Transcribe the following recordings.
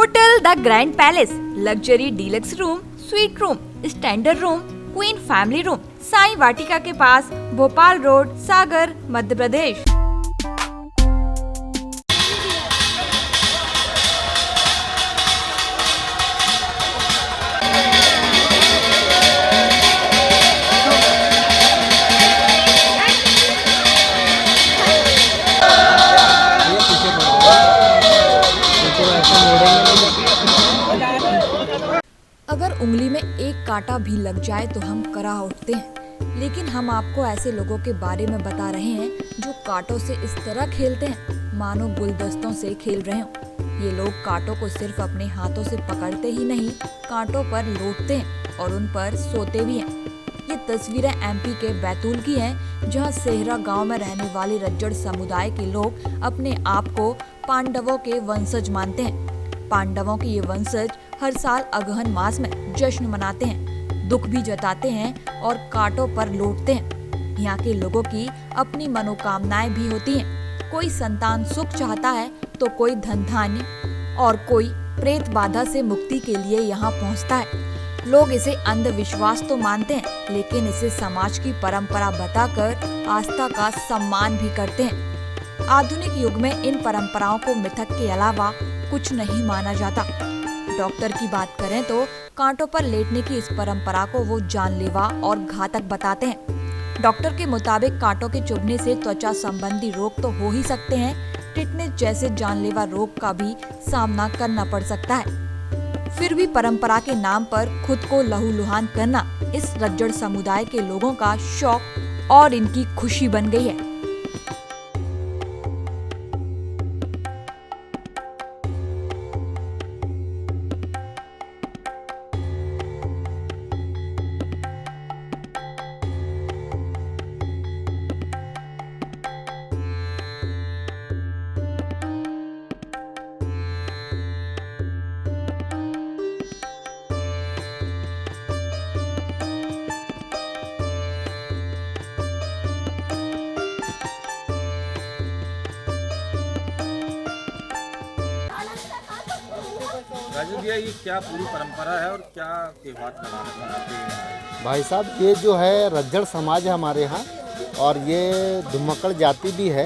Hotel the grand palace, luxury deluxe room, suite room, standard room, queen family room, Sai Vatika के पास, Bhopal road, सागर, मध्य प्रदेश। अगर उंगली में एक कांटा भी लग जाए तो हम करा उठते हैं, लेकिन हम आपको ऐसे लोगों के बारे में बता रहे हैं जो कांटों से इस तरह खेलते हैं मानो गुलदस्तों से खेल रहे हों। ये लोग कांटों को सिर्फ अपने हाथों से पकड़ते ही नहीं, कांटों पर लौटते हैं और उन पर सोते भी हैं। ये तस्वीरें एमपी के बैतूल की हैं, जहां सेहरा गांव में रहने वाले रज्जड़ समुदाय के लोग अपने आप को पांडवों के वंशज मानते हैं। पांडवों के ये वंशज हर साल अगहन मास में जश्न मनाते हैं, दुख भी जताते हैं और कांटों पर लौटते हैं। यहाँ के लोगों की अपनी मनोकामनाएं भी होती हैं। कोई संतान सुख चाहता है तो कोई धन धान्य और कोई प्रेत बाधा से मुक्ति के लिए यहाँ पहुँचता है। लोग इसे अंधविश्वास तो मानते हैं, लेकिन इसे समाज की परंपरा बताकर आस्था का सम्मान भी करते हैं। आधुनिक युग में इन परंपराओं को मिथक के अलावा कुछ नहीं माना जाता। डॉक्टर की बात करें तो कांटों पर लेटने की इस परंपरा को वो जानलेवा और घातक बताते हैं। डॉक्टर के मुताबिक कांटों के चुभने से त्वचा संबंधी रोग तो हो ही सकते हैं, टिटनेस जैसे जानलेवा रोग का भी सामना करना पड़ सकता है। फिर भी परंपरा के नाम पर खुद को लहूलुहान करना इस रज्जड़ समुदाय के लोगों का शौक और इनकी खुशी बन गई है। राजू भैया, ये क्या पूरी परंपरा है और क्या त्योहार मनाते हैं? भाई साहब, ये जो है रज्जड़ समाज है हमारे यहाँ, और ये धुमक्कड़ जाति भी है।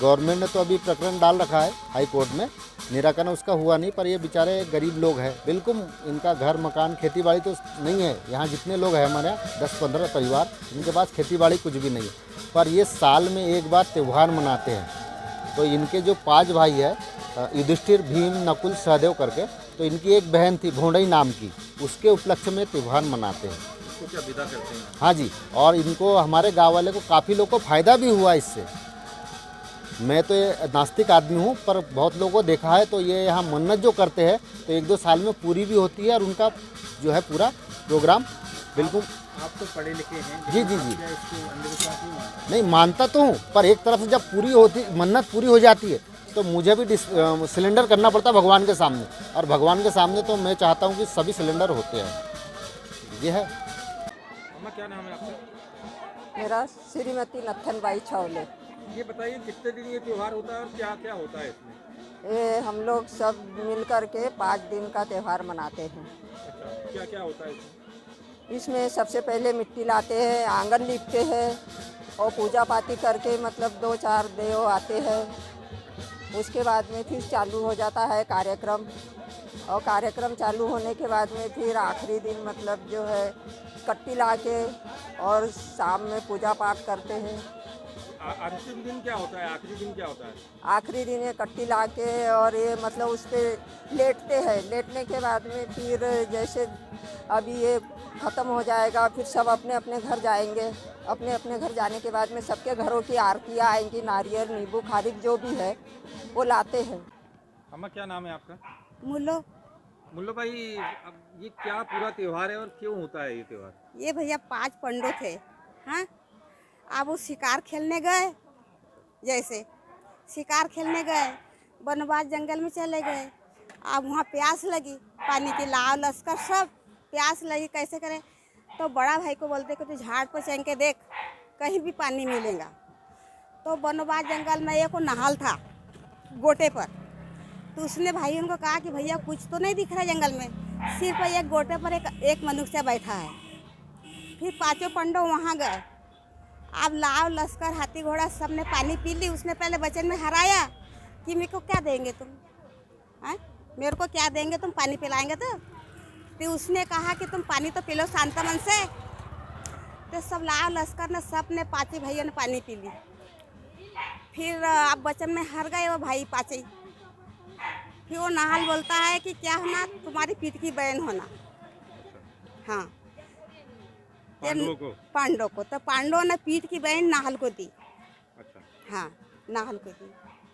गवर्नमेंट ने तो अभी प्रकरण डाल रखा है हाई कोर्ट में, निराकरण उसका हुआ नहीं, पर ये बेचारे गरीब लोग हैं। बिल्कुल इनका घर मकान खेती बाड़ी तो नहीं है। यहाँ जितने लोग हैं हमारे यहाँ 10-15 परिवार, इनके पास खेती बाड़ी कुछ भी नहीं है, पर ये साल में एक बार त्यौहार मनाते हैं। तो इनके जो 5 भाई है, युधिष्ठिर, भीम, नकुल, सहदेव करके, तो इनकी एक बहन थी भोंडई नाम की, उसके उपलक्ष्य में त्यौहार मनाते हैं। इसको क्या विदा करते हैं? हाँ जी, और इनको हमारे गांव वाले को काफ़ी लोगों को फ़ायदा भी हुआ इससे। मैं तो ये नास्तिक आदमी हूँ, पर बहुत लोगों को देखा है, तो ये यहाँ मन्नत जो करते हैं तो 1-2 साल में पूरी भी होती है, और उनका जो है पूरा प्रोग्राम बिल्कुल। आप तो पढ़े लिखे हैं। जी। इसको अंधविश्वास नहीं मानता तो हूँ, पर एक तरफ से जब पूरी होती, मन्नत पूरी हो जाती है, तो मुझे भी सिलेंडर करना पड़ता है भगवान के सामने, और भगवान के सामने तो मैं चाहता हूँ कि सभी सिलेंडर होते हैं। ये है। अम्मा, क्या नाम है आपका? मेरा श्रीमती नत्थनबाई छावले। ये बताइए, कितने दिन ये त्योहार होता है और क्या क्या होता है इसमें? ये हम लोग सब मिल कर के 5 दिन का त्यौहार मनाते हैं। अच्छा, क्या क्या होता है इसमें? इसमें सबसे पहले मिट्टी लाते हैं, आंगन लीपते हैं और पूजा पाती करके मतलब 2-4 देव आते हैं। उसके बाद में फिर चालू हो जाता है कार्यक्रम, और कार्यक्रम चालू होने के बाद में फिर आखिरी दिन मतलब जो है कट्टी ला के और शाम में पूजा पाठ करते हैं। अंतिम दिन क्या होता है? आखिरी दिन क्या होता है? आखिरी दिन ये कट्टी ला के और ये मतलब उस पर लेटते हैं। लेटने के बाद में फिर जैसे अभी ये ख़त्म हो जाएगा, फिर सब अपने अपने घर जाएंगे। अपने अपने घर जाने के बाद में सबके घरों की आरतियाँ आएंगी, नारियल, नींबू, खारिक जो भी है वो लाते हैं। अम्मा, क्या नाम है आपका? मुल्लो। मुल्लो भाई, अब ये क्या पूरा त्योहार है और क्यों होता है ये त्योहार? ये भैया 5 पंडो थे। हाँ, अब वो शिकार खेलने गए, जैसे शिकार खेलने गए, वनवास जंगल में चले गए। अब वहाँ प्यास लगी, पानी की लाव लश्कर सब प्यास लगी, कैसे करें? तो बड़ा भाई को बोलते कि तू झाड़ पर चढ़ के देख, कहीं भी पानी मिलेगा। तो वनवास जंगल में एक नहाल था गोटे पर, तो उसने भाई उनको कहा कि भैया कुछ तो नहीं दिख रहा जंगल में, सिर्फ एक गोटे पर एक मनुष्य बैठा है। फिर पांचों पंडो वहाँ गए। अब लाव लश्कर हाथी घोड़ा सब ने पानी पी ली। उसने पहले वचन में हराया कि मेरे को क्या देंगे तुम, हैं मेरे को क्या देंगे तुम, पानी पिलाएंगे तो उसने कहा कि तुम पानी तो पी लो शांत मन से। तो सब लाव लश्कर ने सब ने पाँच भाइयों ने पानी पी ली। फिर अब वचन में हर गए वो भाई पाँच। फिर वो नाहल बोलता है कि क्या होना, तुम्हारी पीठ की बहन होना। हाँ पांडवों को तो पांडवों ने पीठ की बहन नाहल को दी। अच्छा। हाँ नाहल को दी।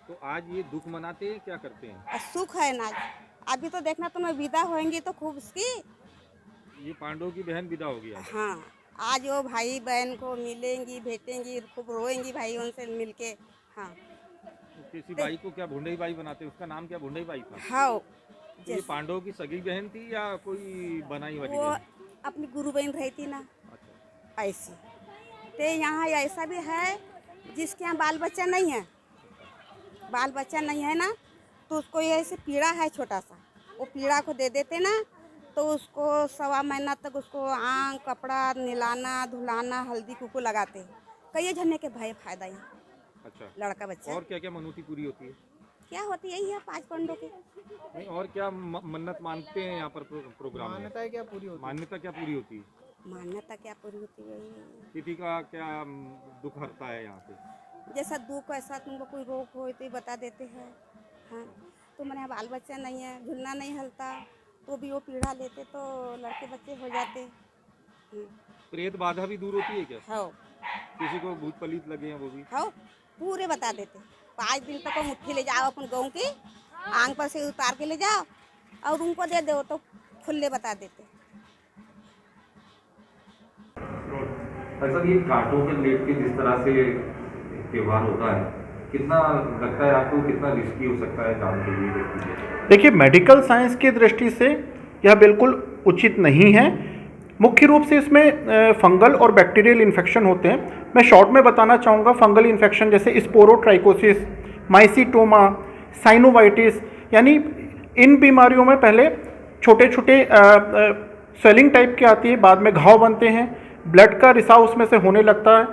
तो आज ये दुख मनाते हैं, क्या करते हैं? और सुख है ना। अभी तो देखना तुम्हें विदा होंगी तो खूब उसकी। ये पांडवों की बहन विदा होगी आज। हाँ आज वो भाई बहन को मिलेंगी, भेटेंगी, खूब रोएंगी भाई उनसे मिलके। हाँ किसी बाई को क्या भुंडई बाई बनाते हैं? उसका नाम क्या भुंडई बाई था? हाँ तो ये पांडवों की सगी बहन थी या कोई बनाई वाली वो बहन? अपनी गुरु बहन रहती ना अच्छा। ऐसी। तो यहाँ ऐसा भी है जिसके यहाँ बाल बच्चा नहीं है, बाल बच्चा नहीं है ना, तो उसको ये ऐसे पीड़ा है छोटा सा, वो पीड़ा को दे देते ना, तो उसको 1.25 महीना तक उसको आँख कपड़ा निलाना धुलाना हल्दी कुकू लगाते। कई झरने के भाई फायदा यहाँ। अच्छा। लड़का बच्चा और क्या क्या मनौती पूरी होती है? क्या होती यही है 5 पंडों की। नहीं, और क्या मन्नत मानते हैं यहाँ पर प्रोग्राम में? मान्यता क्या पूरी होती मान्यता क्या पूरी होती है? मान्यता क्या पूरी होती है? किसी का क्या दुख हरता है यहाँ पे? जैसा दुख ऐसा तुमको कोई रोग हो तो बता देते हैं। हाँ तुम्हारे यहाँ बाल बच्चा नहीं है, झुलना नहीं हलता, तो भी वो पीड़ा लेते तो लड़के बच्चे हो जाते। प्रेत बाधा भी दूर होती है क्या? हाँ किसी को भूत पलीत लगे हैं वो भी? हाँ पूरे बता देते। 5 दिन तक वो मुट्ठी ले जाओ अपन गाँव की, आंग पर से उतार के ले जाओ और उनको दे दो तो खुले बता देते। ऐसा ये कांटों के लेट के जिस तरह से त्योहार होता है, कितना लगता है आपको, कितना रिस्की हो सकता है जान के लिए व्यक्ति के? देखिए मेडिकल साइंस की दृष्टि से यह बिल्कुल उचित नहीं है। मुख्य रूप से इसमें फंगल और बैक्टीरियल इन्फेक्शन होते हैं। मैं शॉर्ट में बताना चाहूँगा, फंगल इन्फेक्शन जैसे स्पोरोट्राइकोसिस, माइसीटोमा, साइनोवाइटिस, यानी इन बीमारियों में पहले छोटे छोटे स्वेलिंग टाइप की आती है, बाद में घाव बनते हैं, ब्लड का रिसाव उसमें से होने लगता है,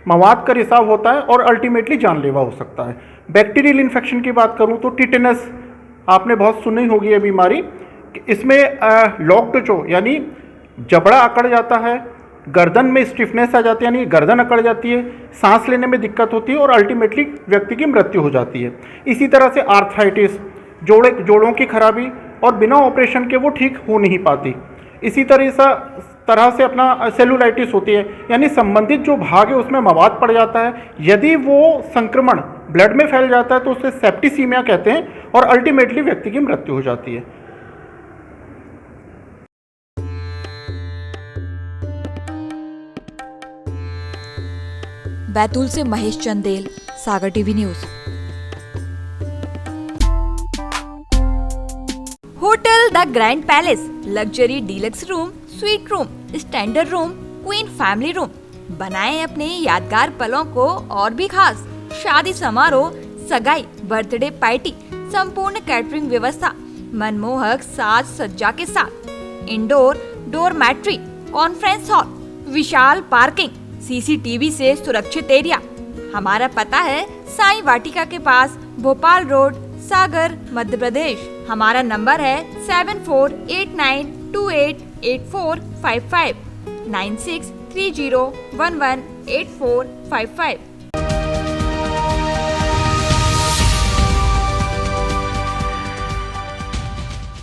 मवाद का रिसाव होता है और अल्टीमेटली जानलेवा हो सकता है। बैक्टीरियल इन्फेक्शन की बात करूँ तो टिटेनस आपने बहुत सुनी होगी ये बीमारी। इसमें लॉक्ड जो यानी जबड़ा अकड़ जाता है, गर्दन में स्टिफनेस आ जाती है यानी गर्दन अकड़ जाती है, सांस लेने में दिक्कत होती है और अल्टीमेटली व्यक्ति की मृत्यु हो जाती है। इसी तरह से आर्थराइटिस, जोड़ों की खराबी और बिना ऑपरेशन के वो ठीक हो नहीं पाती। इसी तरह से अपना सेलुलाइटिस होती है, यानी संबंधित जो भाग है उसमें मवाद पड़ जाता है। यदि वो संक्रमण ब्लड में फैल जाता है तो उसे सेप्टिसीमिया कहते हैं और अल्टीमेटली व्यक्ति की मृत्यु हो जाती है। बैतूल से Mahesh Chandel, Sagar TV news. Hotel the grand palace, luxury deluxe room, suite room, standard room, queen family room. बनाएं अपने यादगार पलों को और भी खास। शादी समारोह, सगाई, बर्थडे पार्टी, संपूर्ण कैटरिंग व्यवस्था, मनमोहक साज सज्जा के साथ, इंडोर डोरमैट्री, कॉन्फ्रेंस हॉल, विशाल पार्किंग, सीसीटीवी से सुरक्षित एरिया। हमारा पता है साई वाटिका के पास, भोपाल रोड, सागर, मध्य प्रदेश। हमारा नंबर है 7489288455 9630118455।